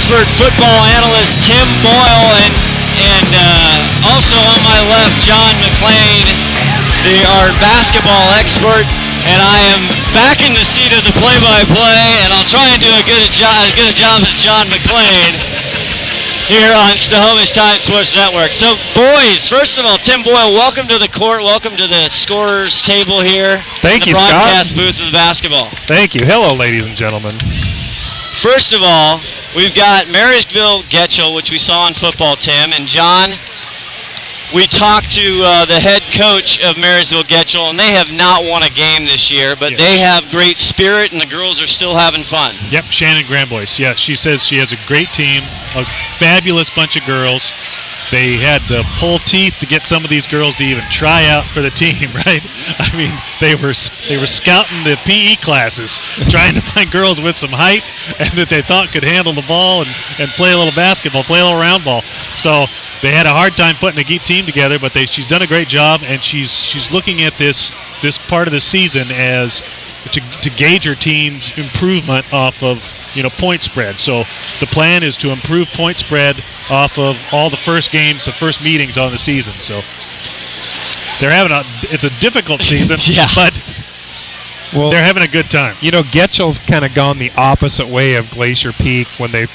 expert football analyst Tim Boyle, and also on my left, John McClain, our basketball expert. And I am back in the seat of the play-by-play, and I'll try and do as good a job as John McClain here on Snohomish Times Sports Network. So, boys, first of all, Tim Boyle, welcome to the court. Welcome to the scorer's table here. Thank you, Scott. The broadcast Scott. booth of the basketball. Thank you. Hello, ladies and gentlemen. First of all, we've got Marysville-Getchell, which we saw in football, Tim. And, John, we talked to the head coach of Marysville-Getchell, and they have not won a game this year, but they have great spirit, and the girls are still having fun. Yep, Shannon Grambois. Yeah, she says she has a great team, a fabulous bunch of girls. They had to pull teeth to get some of these girls to even try out for the team, right? I mean, they were scouting the PE classes, trying to find girls with some height and that they thought could handle the ball and play a little basketball, play a little round ball. So they had a hard time putting a team together, but she's done a great job, and she's looking at this part of the season as to gauge her team's improvement off of point spread. So the plan is to improve point spread off of all the first meetings on the season. So they're having it's a difficult season, but they're having a good time. Getchell's kind of gone the opposite way of Glacier Peak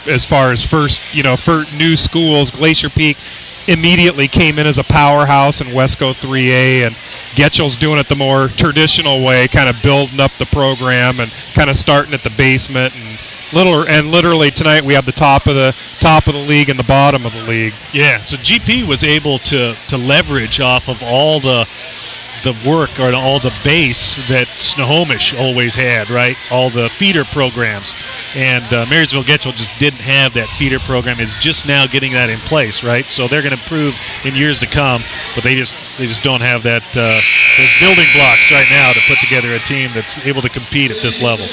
as far as for new schools. Glacier Peak immediately came in as a powerhouse in Wesco 3A, and Getchell's doing it the more traditional way, kind of building up the program and kind of starting at the basement and literally tonight we have the top of the league and the bottom of the league. Yeah, so GP was able to leverage off of all the work or all the base that Snohomish always had, right? All the feeder programs. And Marysville-Getchell just didn't have that feeder program. It's just now getting that in place, right? So they're going to improve in years to come, but they just don't have that those building blocks right now to put together a team that's able to compete at this level.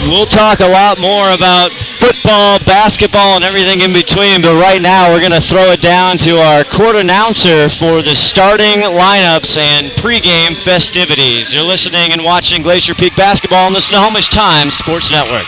We'll talk a lot more about football, basketball, and everything in between, but right now we're going to throw it down to our court announcer for the starting lineups and pregame festivities. You're listening and watching Glacier Peak Basketball on the Snohomish Times Sports Network.